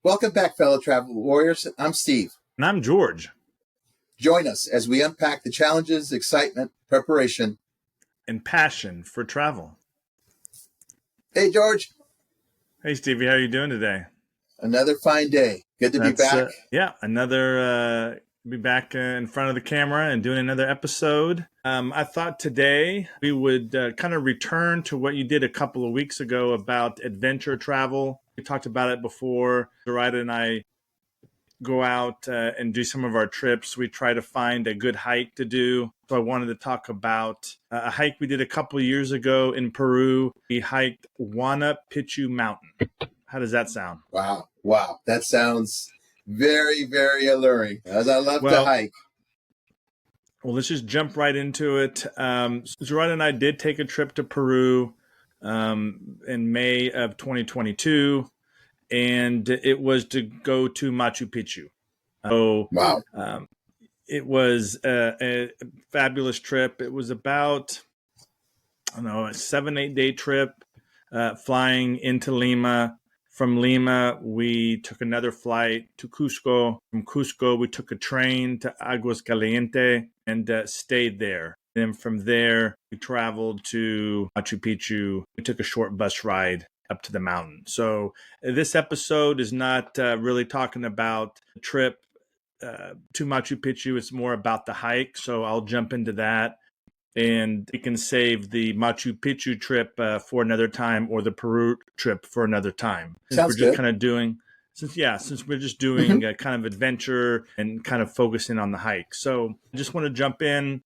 Welcome back, fellow travel warriors. I'm Steve. And I'm George. Join us as we unpack the challenges, excitement, preparation, and passion for travel. Hey, George. Hey, Stevie. How are you doing today? Another fine day. Good to be back. Be back in front of the camera and doing another episode. I thought today we would kind of return to what you did a couple of weeks ago about adventure travel. We talked about it before. Zoraida and I go out and do some of our trips. We try to find a good hike to do. So I wanted to talk about a hike we did a couple of years ago in Peru. We hiked Huayna Picchu Mountain. How does that sound? Wow. That sounds very, very alluring, as I love to hike. Well, let's just jump right into it. Zoraida and I did take a trip to Peru in May of 2022. And it was to go to Machu Picchu. It was a fabulous trip. It was about, a 7-8 day trip, flying into Lima. From Lima, we took another flight to Cusco. From Cusco, we took a train to Aguascalientes and stayed there. Then from there, we traveled to Machu Picchu. We took a short bus ride up to the mountain. So this episode is not really talking about the trip to Machu Picchu. It's more about the hike. So I'll jump into that. And we can save the Machu Picchu trip for another time, or the Peru trip for another time. Sounds good. Since we're just doing a kind of adventure and kind of focusing on the hike. So I just want to jump in.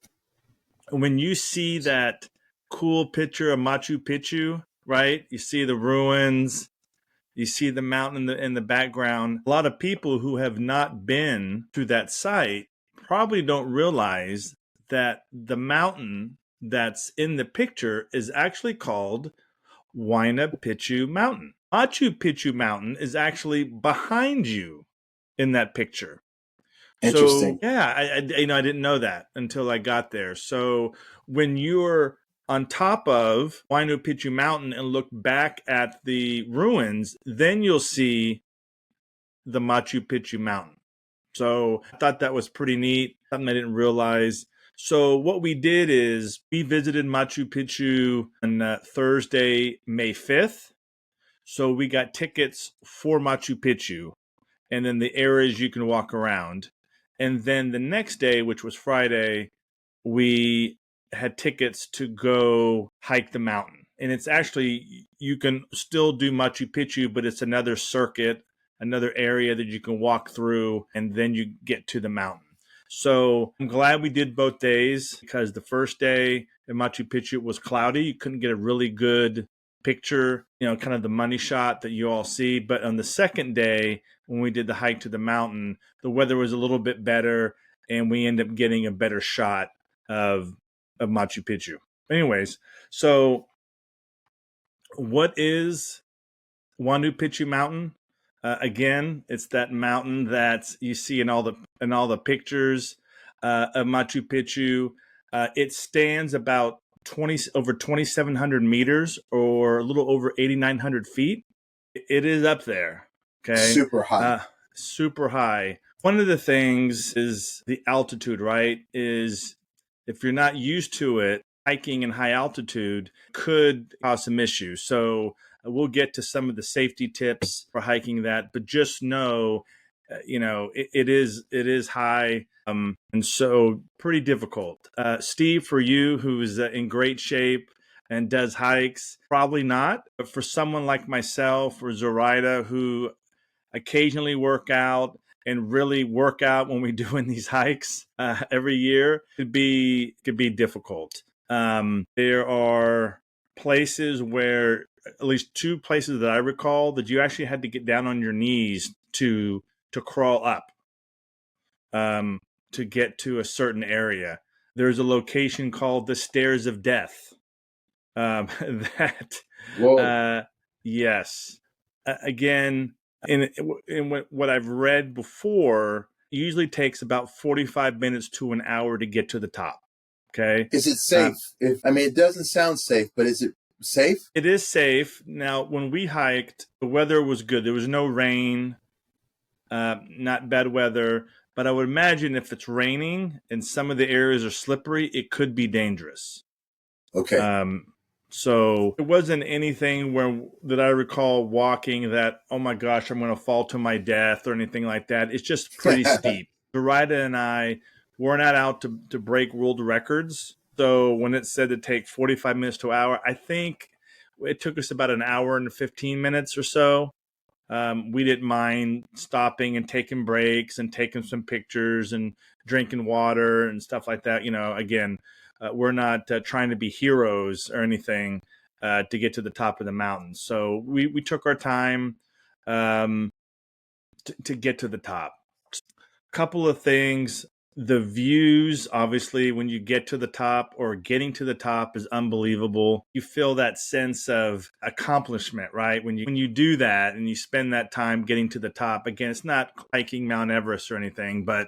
When you see that cool picture of Machu Picchu, right? You see the ruins, you see the mountain in the background. A lot of people who have not been to that site probably don't realize that the mountain that's in the picture is actually called Huayna Picchu Mountain. Machu Picchu Mountain is actually behind you in that picture. Interesting. So, yeah, I didn't know that until I got there. So when you're on top of Huayna Picchu Mountain and look back at the ruins, then you'll see the Machu Picchu Mountain. So I thought that was pretty neat, something I didn't realize. So what we did is we visited Machu Picchu on Thursday, May 5th. So we got tickets for Machu Picchu and then the areas you can walk around. And then the next day, which was Friday, we had tickets to go hike the mountain. And it's actually, you can still do Machu Picchu, but it's another circuit, another area that you can walk through, and then you get to the mountain. So I'm glad we did both days, because the first day in Machu Picchu was cloudy. You couldn't get a really good picture, kind of the money shot that you all see. But on the second day, when we did the hike to the mountain, the weather was a little bit better, and we ended up getting a better shot of Machu Picchu. Anyways, so what is Huayna Picchu Mountain? Again, it's that mountain that you see in all the pictures of Machu Picchu. It stands about over 2,700 meters, or a little over 8,900 feet. It is up there. Okay, super high. Super high. One of the things is the altitude, right? Is if you're not used to it, hiking in high altitude could cause some issues. So we'll get to some of the safety tips for hiking that, but just know, it is high, and so pretty difficult. Steve, for you, who's in great shape and does hikes, probably not. But for someone like myself or Zoraida, who occasionally work out and really work out when we're doing these hikes every year, could be difficult. There are places where, at least 2 places that I recall, that you actually had to get down on your knees to crawl up to get to a certain area. There's a location called the Stairs of Death. Yes. Again, in what I've read before, it usually takes about 45 minutes to an hour to get to the top. Okay. Is it safe? It doesn't sound safe, but is it safe? It is safe. Now, when we hiked, the weather was good. There was no rain. not bad weather. But I would imagine if it's raining and some of the areas are slippery, it could be dangerous. Okay. So it wasn't anything where that I recall walking that, oh my gosh, I'm going to fall to my death or anything like that. It's just pretty steep. Zoraida and I were not out to break world records. So when it said to take 45 minutes to an hour, I think it took us about an hour and 15 minutes or so. We didn't mind stopping and taking breaks and taking some pictures and drinking water and stuff like that. Again, we're not trying to be heroes or anything to get to the top of the mountain. So we took our time um, to get to the top. Couple of things. The views, obviously, when you get to the top or getting to the top is unbelievable. You feel that sense of accomplishment, right? When you do that and you spend that time getting to the top, again, it's not hiking Mount Everest or anything, but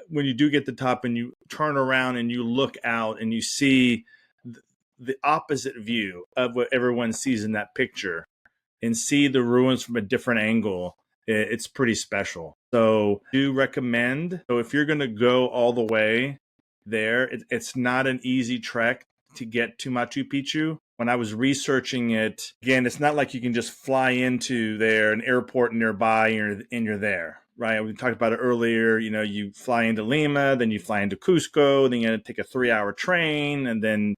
when you do get to the top and you turn around and you look out and you see the opposite view of what everyone sees in that picture and see the ruins from a different angle, it's pretty special. So I do recommend. So if you're going to go all the way there, it's not an easy trek to get to Machu Picchu. When I was researching it, again, it's not like you can just fly into there, an airport nearby, and you're there, right? We talked about it earlier. You fly into Lima, then you fly into Cusco, then you got to take a 3-hour train, and then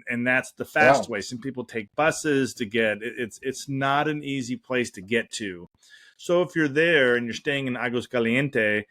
and that's the fast Wow. way. Some people take buses to get it's not an easy place to get to. So if you're there and you're staying in Aguascaliente,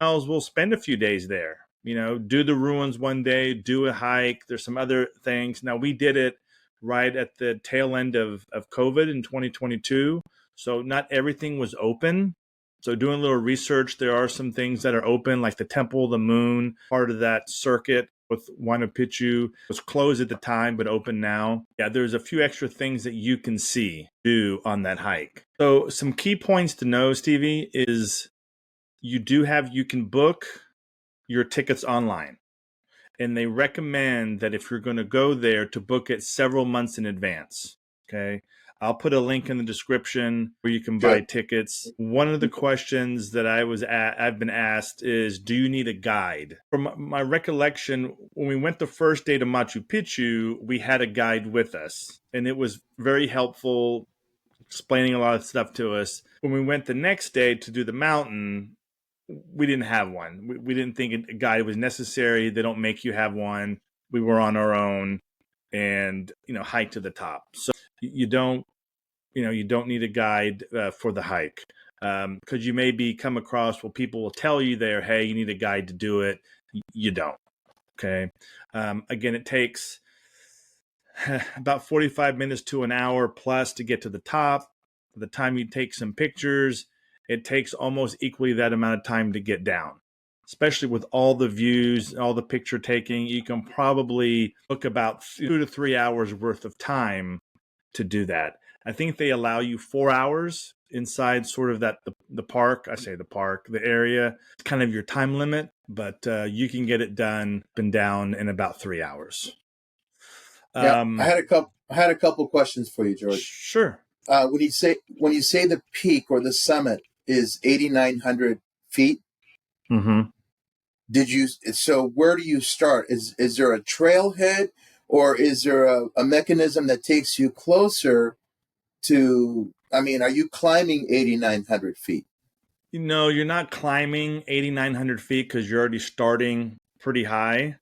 we'll spend a few days there. Do the ruins one day, do a hike. There's some other things. Now we did it right at the tail end of COVID in 2022, so not everything was open. So doing a little research, there are some things that are open, like the Temple of the Moon, part of that circuit with Huayna Picchu. It was closed at the time, but open now. Yeah, there's a few extra things that you can do on that hike. So some key points to know, Stevie, is you can book your tickets online. And they recommend that if you're going to go there, to book it several months in advance. Okay. I'll put a link in the description where you can buy Good. tickets. One of the questions that I've been asked is, do you need a guide? From my recollection, when we went the first day to Machu Picchu, we had a guide with us, and it was very helpful, explaining a lot of stuff to us. When we went the next day to do the mountain, we didn't have one. We didn't think a guide was necessary. They don't make you have one. We were on our own and, hike to the top. So you don't need a guide for the hike, because you maybe come across, people will tell you there, hey, you need a guide to do it. You don't. Okay. Again, it takes about 45 minutes to an hour plus to get to the top. By the time you take some pictures, it takes almost equally that amount of time to get down. Especially with all the views, all the picture taking, you can probably book about 2 to 3 hours worth of time to do that. I think they allow you 4 hours inside sort of the park. I say the park, the area. It's kind of your time limit, but you can get it done and down in about 3 hours. Yeah, I had a couple questions for you, George. Sure. When you say the peak or the summit is 8,900 feet, Mm-hmm. So where do you start? Is there a trailhead, or is there a mechanism that takes you closer to? I mean, are you climbing 8,900 feet? You're not climbing 8,900 feet because you're already starting pretty high.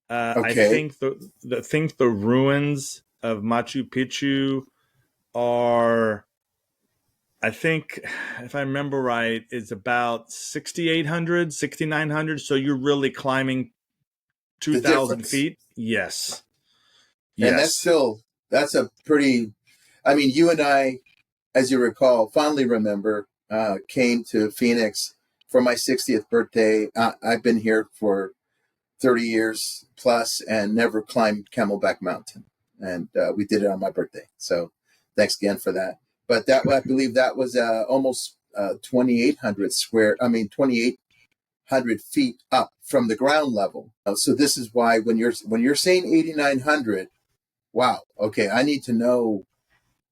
I Okay. think the ruins of Machu Picchu are, I think, if I remember right, it's about 6,800, 6,900. So you're really climbing The 2,000 difference. feet. Yes. And Yes. that's a pretty, I mean, you and I, as you recall, fondly remember, came to Phoenix for my 60th birthday. I've been here for 30 years plus and never climbed Camelback Mountain. And we did it on my birthday. So thanks again for that. But I believe that was almost 2,800 feet up from the ground level. So this is why when you're saying 8,900, wow, okay, I need to know,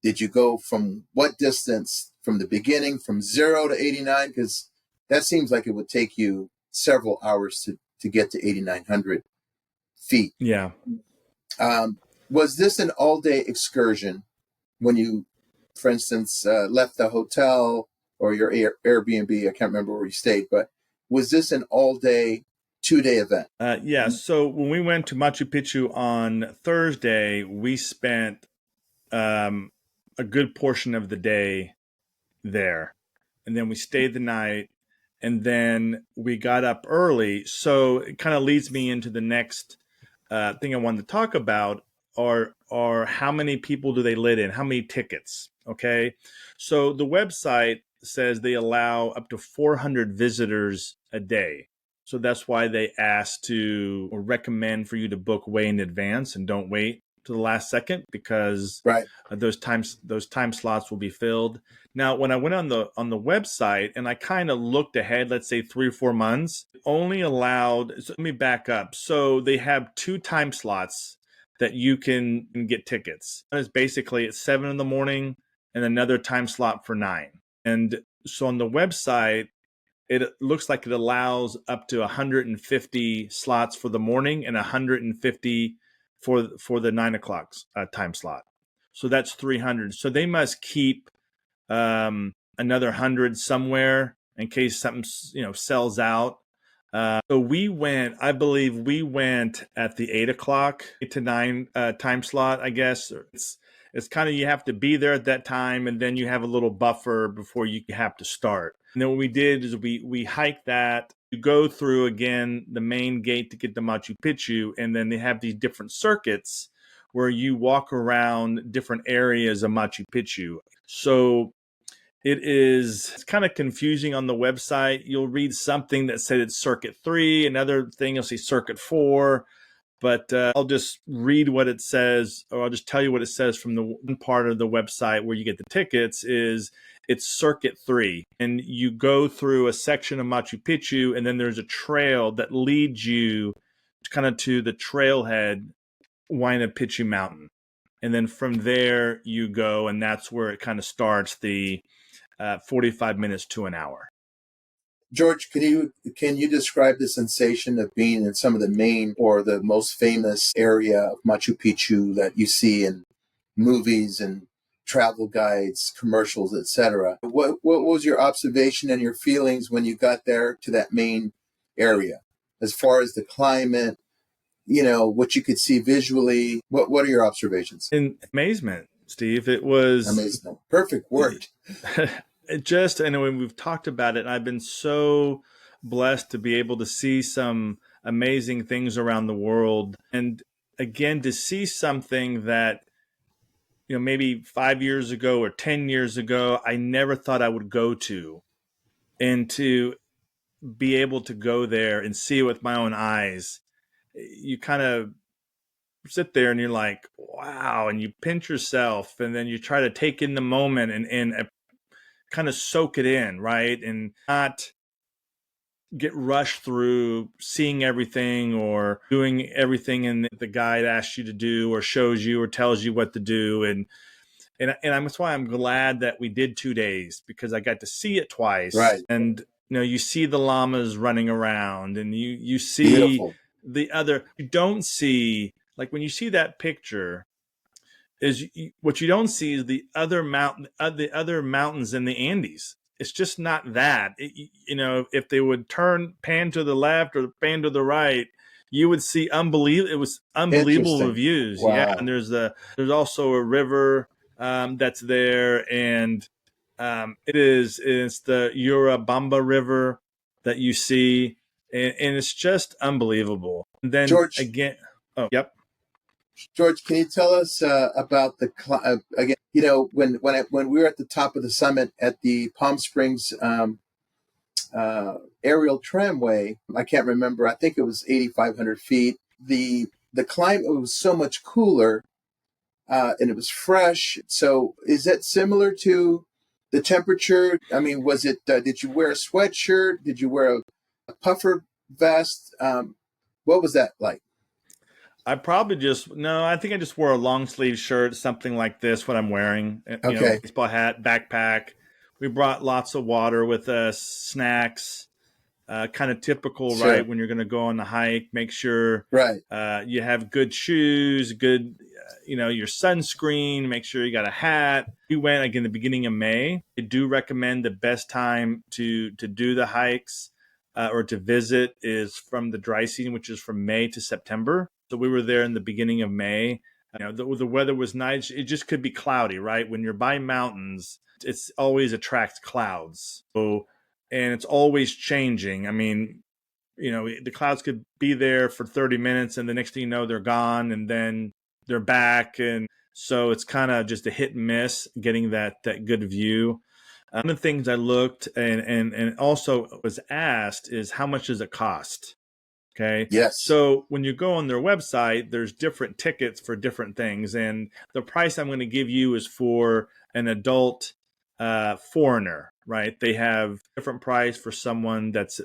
did you go from what distance from the beginning, from 0 to 89? Because that seems like it would take you several hours to get to 8,900 feet. Yeah. Was this an all-day excursion when you, for instance, left the hotel or your Airbnb? I can't remember where you stayed, but was this an all-day, 2-day event? Yeah. So when we went to Machu Picchu on Thursday, we spent a good portion of the day there. And then we stayed the night. And then we got up early. So it kind of leads me into the next thing I wanted to talk about are how many people do they let in? How many tickets? Okay. So the website says they allow up to 400 visitors a day. So that's why they ask to or recommend for you to book way in advance and don't wait to the last second, because Right. those time slots will be filled. Now, when I went on the website and I kind of looked ahead, let's say 3 or 4 months, only allowed. So let me back up. So they have 2 time slots that you can get tickets. One is basically at 7 in the morning, and another time slot for 9. And so on the website, it looks like it allows up to 150 slots for the morning and 150 for the 9 o'clock time slot. So that's 300. So they must keep another 100 somewhere in case something sells out. So we went. I believe we went at the 8 o'clock to 9 time slot. I guess it's kind of, you have to be there at that time, and then you have a little buffer before you have to start. And then what we did is we hiked that. You go through again the main gate to get to Machu Picchu, and then they have these different circuits where you walk around different areas of Machu Picchu. So it's kind of confusing on the website. You'll read something that said it's circuit 3, another thing you'll see circuit 4. But I'll just read what it says, or I'll just tell you what it says from the one part of the website where you get the tickets. It's circuit 3, and you go through a section of Machu Picchu, and then there's a trail that leads you kind of to the trailhead, Huayna Picchu Mountain. And then from there you go, and that's where it kind of starts the 45 minutes to an hour. George, can you describe the sensation of being in some of the main or the most famous area of Machu Picchu that you see in movies and travel guides, commercials, etc.? What was your observation and your feelings when you got there to that main area, as far as the climate, what you could see visually? What are your observations? In amazement, Steve. It was amazing. Perfect word. And when we've talked about it, I've been so blessed to be able to see some amazing things around the world. And again, to see something that, maybe 5 years ago or 10 years ago, I never thought I would go to, and to be able to go there and see it with my own eyes, you kind of sit there and you're like, wow, and you pinch yourself, and then you try to take in the moment and kind of soak it in, right? And not get rushed through seeing everything or doing everything in the guide asks you to do or shows you or tells you what to do. And that's why I'm glad that we did 2 days, because I got to see it twice. Right. And you see the llamas running around, and you see Beautiful. you don't see, like when you see that picture, what you don't see is the other mountains in the Andes. It's just not that. If they would pan to the left or pan to the right, you would see unbelievable. It was unbelievable views. Wow. Yeah, and there's also a river that's there, and it's the Urubamba River that you see, and it's just unbelievable. And then George, again, oh, yep. George, can you tell us about the again? When we were at the top of the summit at the Palm Springs aerial tramway, I can't remember. I think it was 8,500 feet. The climate was so much cooler, and it was fresh. So, is that similar to the temperature? I mean, was it? Did you wear a sweatshirt? Did you wear a puffer vest? What was that like? I think I just wore a long sleeve shirt, something like this, what I'm wearing, Okay. baseball hat, backpack, We brought lots of water with us, snacks, kind of typical, right? Sure. When you're going to go on the hike, make sure Right. you have good shoes, good, your sunscreen, make sure you got a hat. We went like in the beginning of May. I do recommend the best time to do the hikes or to visit is from the dry season, which is from May to September. So we were there in the beginning of May. The weather was nice. It just could be cloudy, right? When you're by mountains, it's always attracts clouds. So, and it's always changing. I mean, the clouds could be there for 30 minutes and the next thing you know, they're gone and then they're back. And so it's kind of just a hit and miss getting that good view. One of the things I looked and also was asked is how much does it cost? Okay. Yes. So when you go on their website, there's different tickets for different things. And the price I'm going to give you is for an adult foreigner, right? They have different price for someone that's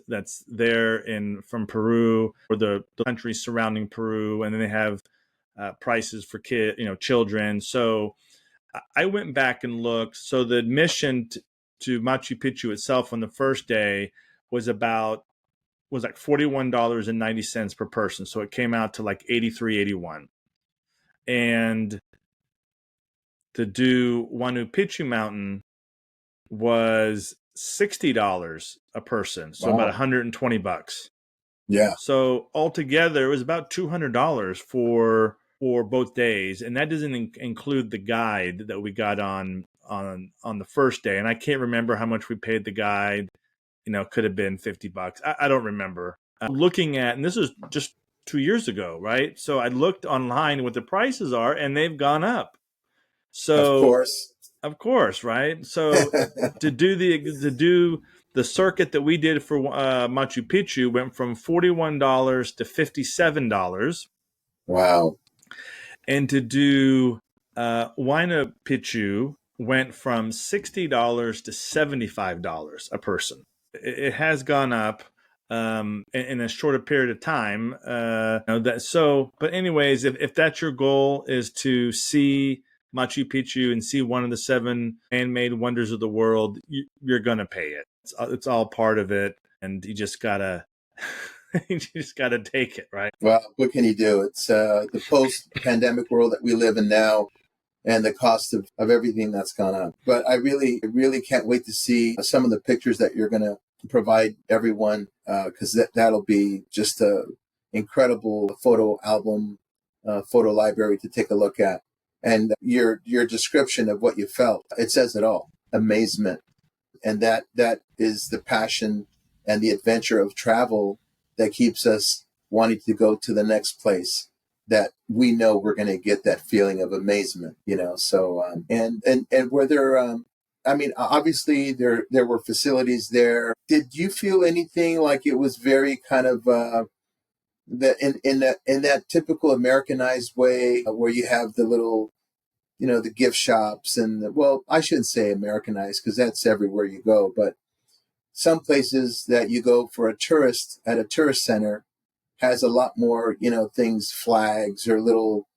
there from Peru or the countries surrounding Peru. And then they have prices for children. So I went back and looked. So the admission to Machu Picchu itself on the first day was like $41.90 per person. So it came out to like 83.81. And to do Huayna Picchu Mountain was $60 a person. So about Wow. $120. Yeah. So altogether it was about $200 for both days. And that doesn't include the guide that we got on the first day. And I can't remember how much we paid the guide. Could have been $50. I don't remember. Looking at, and this was just 2 years ago, right? So I looked online what the prices are, and they've gone up. Of So, course. of course, right? So to do the circuit that we did for Machu Picchu went from $41 to $57, Wow. and to do Huayna Picchu went from $60 to $75 a person. It has gone up in a shorter period of time. But anyways, if that's your goal is to see Machu Picchu and see one of the seven man-made wonders of the world, you're gonna pay it. It's all part of it, and you just gotta you just gotta take it, right? Well, what can you do? It's the post-pandemic world that we live in now, and the cost of everything that's gone up. But I really can't wait to see some of the pictures that you're going to provide everyone, because that'll be just a incredible photo album, photo library to take a look at. And your description of what you felt, it says it all. Amazement. And that is the passion and the adventure of travel that keeps us wanting to go to the next place, that we know we're going to get that feeling of amazement, So and were there, I mean, obviously there were facilities there. Did you feel anything like it was very kind of that in that typical Americanized way, where you have the little, the gift shops well, I shouldn't say Americanized because that's everywhere you go, but some places that you go for a tourist at a tourist center has a lot more, things, flags or little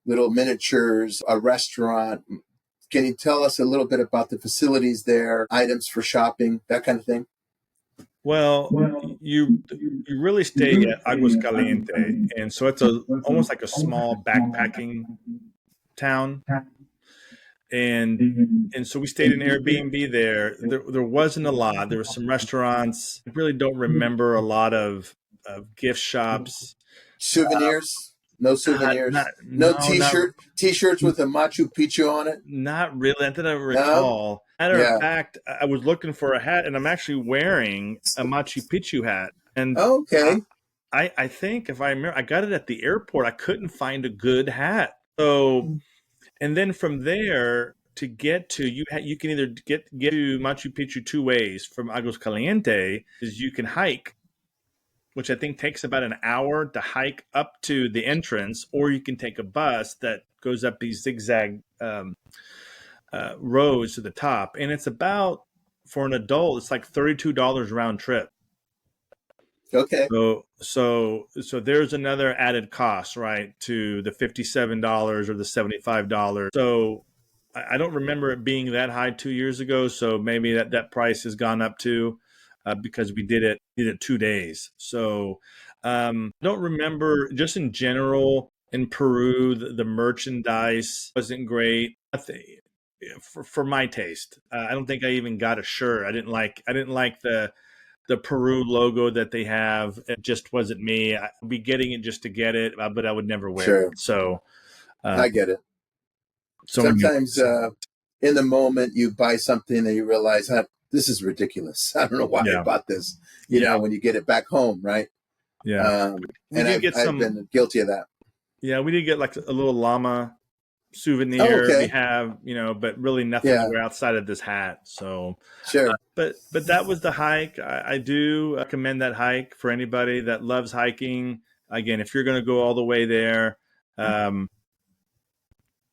miniatures, a restaurant. Can you tell us a little bit about the facilities there, items for shopping, that kind of thing? Well, you really stay at Aguas Caliente, and so it's almost like a small backpacking town, and so we stayed in Airbnb there. There wasn't a lot. There were some restaurants. I really don't remember a lot of gift shops. Souvenirs? No souvenirs? No No, not t-shirts with a Machu Picchu on it? not really. Not that I No? recall. Matter of Yeah. fact, I was looking for a hat, and I'm actually wearing a Machu Picchu hat, and Okay. I think if I remember, I got it at the airport. I couldn't find a good hat. So, and then from there to get to you can either get to Machu Picchu two ways from Aguas Caliente is you can hike, which I think takes about an hour to hike up to the entrance, or you can take a bus that goes up these zigzag roads to the top, and it's about for an adult, it's like $32 round trip. Okay. So there's another added cost, right, to the $57 or the $75. So I don't remember it being that high 2 years ago. So maybe that price has gone up too, because we did it 2 days. So don't remember, just in general in Peru, the merchandise wasn't great. Nothing, for my taste. I don't think I even got a shirt. I didn't like the Peru logo that they have. It just wasn't me. I'd be getting it just to get it, but I would never wear it. Sure. So, I get it. so Sometimes anyways, in the moment you buy something and you realize, this is ridiculous. I don't know why I yeah, bought this. yeah, When you get it back home, right? yeah. We And did I've get I've some. been guilty of that. Yeah, we did get like a little llama Oh, souvenir. We okay. have, but really nothing to Yeah. wear outside of this hat. So, Sure. but that was the hike. I do recommend that hike for anybody that loves hiking. Again, if you're going to go all the way there, um,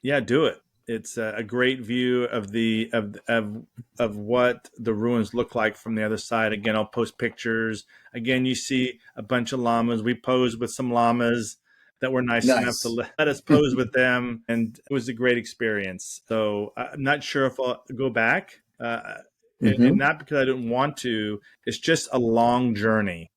yeah, do it. It's a great view of of what the ruins look like from the other side. Again, I'll post pictures. Again, you see a bunch of llamas. We posed with some llamas that were nice enough to Nice. let us pose with them, and it was a great experience. So I'm not sure if I'll go back, and Hmm. not because I didn't want to. It's just a long journey.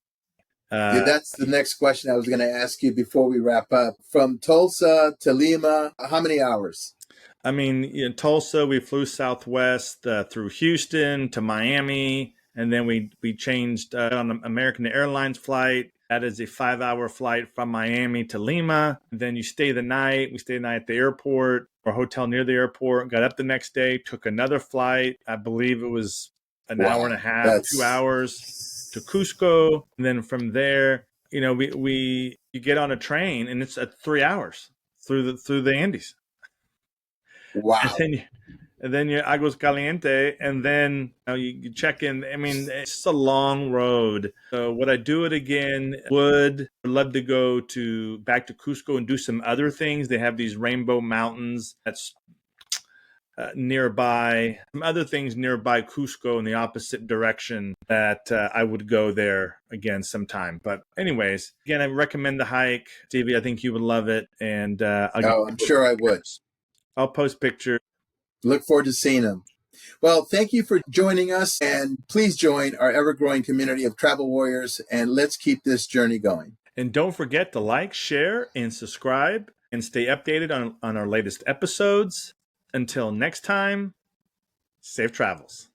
Yeah, Uh, that's the next question I was going to ask you before we wrap up. From Tulsa to Lima, how many hours? I mean, in Tulsa, we flew Southwest through Houston to Miami, and then we changed on an American Airlines flight. That is a 5 hour flight from Miami to Lima. And then you stay the night. We stayed the night at the airport or hotel near the airport. Got up the next day, took another flight. I believe it was an hour and Wow. a half, two That's hours to Cusco. And then from there, we you get on a train, and it's at 3 hours through the Andes. And wow. then you're Aguas Caliente, and then you check in. I mean, it's a long road. So would I do it again? Would love to go back to Cusco and do some other things. They have these rainbow mountains that's nearby. Some other things nearby Cusco in the opposite direction that I would go there again sometime. But anyways, again, I recommend the hike, Stevie. I think you would love it, and Oh, I'm sure I would. I'll post pictures. Look forward to seeing them. Well, thank you for joining us, and please join our ever growing community of travel warriors, and let's keep this journey going. And don't forget to like, share, and subscribe, and stay updated on our latest episodes. Until next time, safe travels.